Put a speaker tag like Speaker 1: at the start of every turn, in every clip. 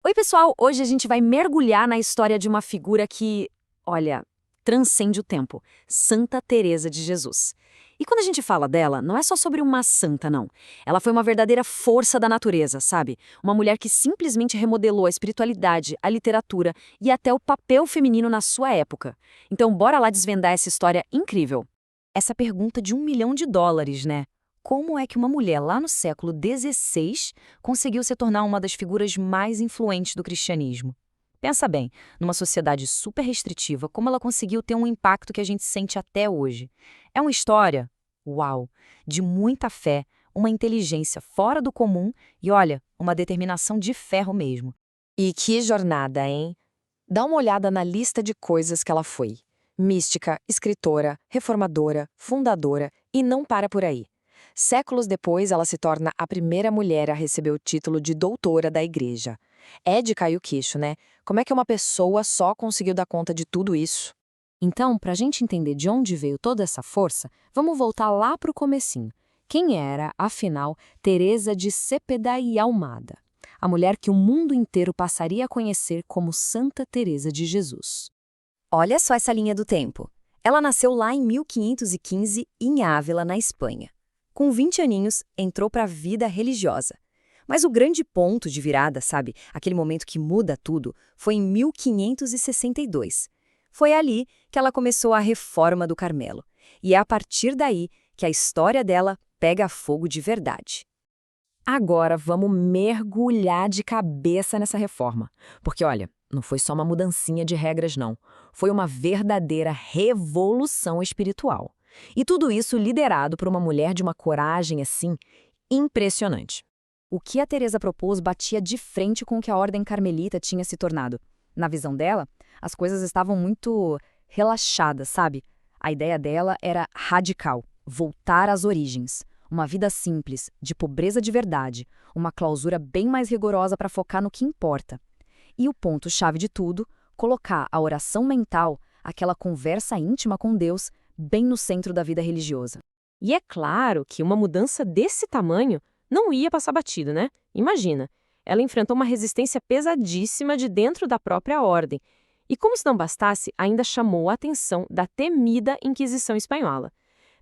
Speaker 1: Oi, pessoal! Hoje a gente vai mergulhar na história de uma figura que, olha, transcende o tempo, Santa Teresa de Jesus. E quando a gente fala dela, não é só sobre uma santa, não. Ela foi uma verdadeira força da natureza, sabe? Uma mulher que simplesmente remodelou a espiritualidade, a literatura e até o papel feminino na sua época. Então, bora lá desvendar essa história incrível. Essa pergunta de US$ 1 milhão, né? Como é que uma mulher lá no século XVI conseguiu se tornar uma das figuras mais influentes do cristianismo? Pensa bem, numa sociedade super restritiva, como ela conseguiu ter um impacto que a gente sente até hoje? É uma história, uau, de muita fé, uma inteligência fora do comum e, olha, uma determinação de ferro mesmo.
Speaker 2: E que jornada, hein? Dá uma olhada na lista de coisas que ela foi. Mística, escritora, reformadora, fundadora e não para por aí. Séculos depois, ela se torna a primeira mulher a receber o título de doutora da Igreja. É de cair o queixo, né? Como é que uma pessoa só conseguiu dar conta de tudo isso?
Speaker 1: Então, para a gente entender de onde veio toda essa força, vamos voltar lá para o comecinho. Quem era, afinal, Teresa de Cepeda e Almada? A mulher que o mundo inteiro passaria a conhecer como Santa Teresa de Jesus.
Speaker 3: Olha só essa linha do tempo. Ela nasceu lá em 1515, em Ávila, na Espanha. Com 20 aninhos, entrou para a vida religiosa. Mas o grande ponto de virada, sabe, aquele momento que muda tudo, foi em 1562. Foi ali que ela começou a Reforma do Carmelo. E é a partir daí que a história dela pega fogo de verdade.
Speaker 1: Agora vamos mergulhar de cabeça nessa reforma. Porque, olha, não foi só uma mudancinha de regras, não. Foi uma verdadeira revolução espiritual. E tudo isso liderado por uma mulher de uma coragem, assim, impressionante. O que a Teresa propôs batia de frente com o que a Ordem Carmelita tinha se tornado. Na visão dela, as coisas estavam muito relaxadas, sabe? A ideia dela era radical, voltar às origens. Uma vida simples, de pobreza de verdade, uma clausura bem mais rigorosa para focar no que importa. E o ponto-chave de tudo, colocar a oração mental, aquela conversa íntima com Deus, bem no centro da vida religiosa.
Speaker 4: E é claro que uma mudança desse tamanho não ia passar batido, né? Imagina, ela enfrentou uma resistência pesadíssima de dentro da própria ordem. E como se não bastasse, ainda chamou a atenção da temida Inquisição Espanhola.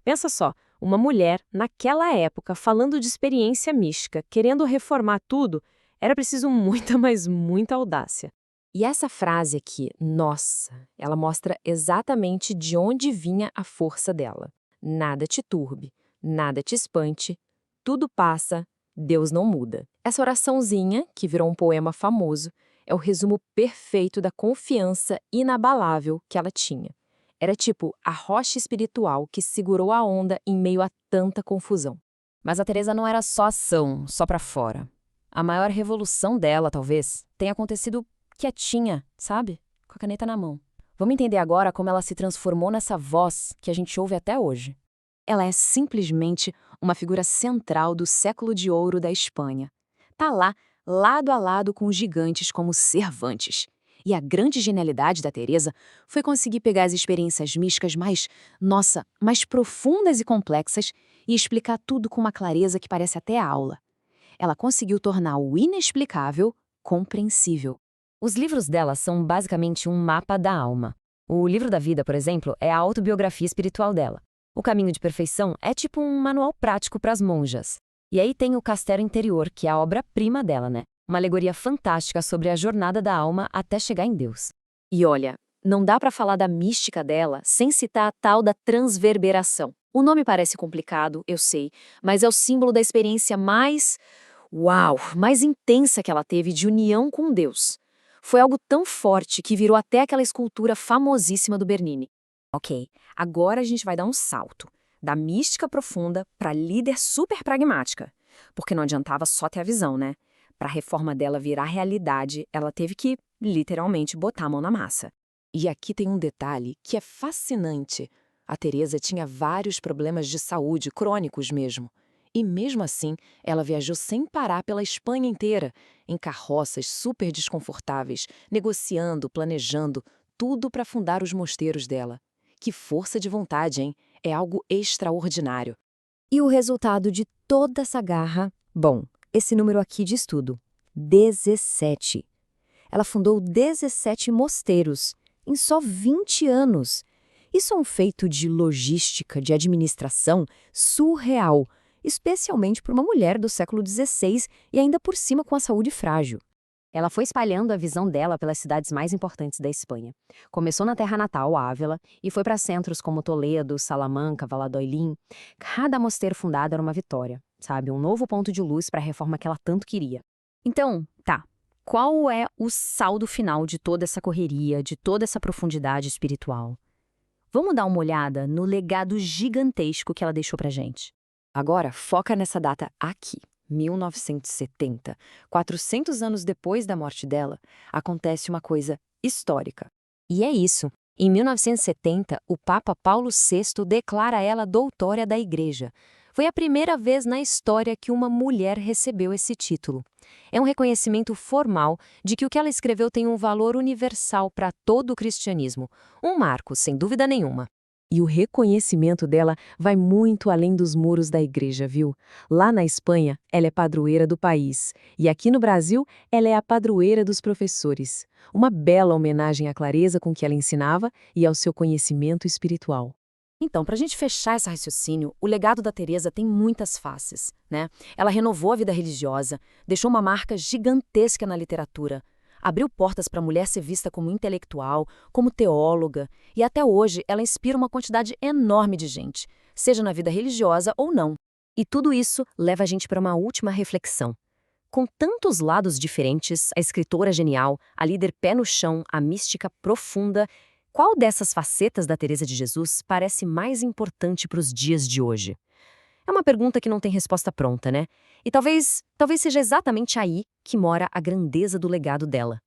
Speaker 4: Pensa só, uma mulher, naquela época, falando de experiência mística, querendo reformar tudo, era preciso muita, mas muita audácia.
Speaker 2: E essa frase aqui, nossa, ela mostra exatamente de onde vinha a força dela. Nada te turbe, nada te espante, tudo passa, Deus não muda. Essa oraçãozinha, que virou um poema famoso, é o resumo perfeito da confiança inabalável que ela tinha. Era tipo a rocha espiritual que segurou a onda em meio a tanta confusão.
Speaker 1: Mas a Teresa não era só ação, só pra fora. A maior revolução dela, talvez, tenha acontecido quietinha, sabe? Com a caneta na mão. Vamos entender agora como ela se transformou nessa voz que a gente ouve até hoje. Ela é simplesmente uma figura central do século de ouro da Espanha. Tá lá, lado a lado com gigantes como Cervantes. E a grande genialidade da Teresa foi conseguir pegar as experiências místicas mais profundas e complexas e explicar tudo com uma clareza que parece até aula. Ela conseguiu tornar o inexplicável compreensível. Os livros dela são basicamente um mapa da alma. O livro da vida, por exemplo, é a autobiografia espiritual dela. O Caminho de Perfeição é tipo um manual prático para as monjas. E aí tem o Castelo Interior, que é a obra-prima dela, né? Uma alegoria fantástica sobre a jornada da alma até chegar em Deus. E olha, não dá para falar da mística dela sem citar a tal da transverberação. O nome parece complicado, eu sei, mas é o símbolo da experiência mais intensa que ela teve de união com Deus. Foi algo tão forte que virou até aquela escultura famosíssima do Bernini. Ok, agora a gente vai dar um salto, da mística profunda para líder super pragmática. Porque não adiantava só ter a visão, né? Para a reforma dela virar realidade, ela teve que, literalmente, botar a mão na massa.
Speaker 2: E aqui tem um detalhe que é fascinante. A Teresa tinha vários problemas de saúde, crônicos mesmo. E mesmo assim, ela viajou sem parar pela Espanha inteira, em carroças super desconfortáveis, negociando, planejando, tudo para fundar os mosteiros dela. Que força de vontade, hein? É algo extraordinário.
Speaker 3: E o resultado de toda essa garra? Bom, esse número aqui diz tudo. 17. ela fundou 17 mosteiros em só 20 anos. Isso é um feito de logística, de administração surreal, especialmente para uma mulher do século XVI e ainda por cima com a saúde frágil. Ela foi espalhando a visão dela pelas cidades mais importantes da Espanha. Começou na terra natal, Ávila, e foi para centros como Toledo, Salamanca, Valladolid. Cada mosteiro fundado era uma vitória, sabe? Um novo ponto de luz para a reforma que ela tanto queria. Então, tá. Qual é o saldo final de toda essa correria, de toda essa profundidade espiritual? Vamos dar uma olhada no legado gigantesco que ela deixou pra gente. Agora, foca nessa data aqui. 1970, 400 anos depois da morte dela, acontece uma coisa histórica.
Speaker 2: E é isso. Em 1970, o Papa Paulo VI declara ela doutora da Igreja. Foi a primeira vez na história que uma mulher recebeu esse título. É um reconhecimento formal de que o que ela escreveu tem um valor universal para todo o cristianismo. Um marco, sem dúvida nenhuma. E o reconhecimento dela vai muito além dos muros da igreja, viu? Lá na Espanha, ela é padroeira do país. E aqui no Brasil, ela é a padroeira dos professores. Uma bela homenagem à clareza com que ela ensinava e ao seu conhecimento espiritual.
Speaker 1: Então, para a gente fechar esse raciocínio, o legado da Teresa tem muitas faces, né? Ela renovou a vida religiosa, deixou uma marca gigantesca na literatura, abriu portas para a mulher ser vista como intelectual, como teóloga, e até hoje ela inspira uma quantidade enorme de gente, seja na vida religiosa ou não.
Speaker 2: E tudo isso leva a gente para uma última reflexão. Com tantos lados diferentes, a escritora genial, a líder pé no chão, a mística profunda, qual dessas facetas da Teresa de Jesus parece mais importante para os dias de hoje? É uma pergunta que não tem resposta pronta, né? E talvez seja exatamente aí que mora a grandeza do legado dela.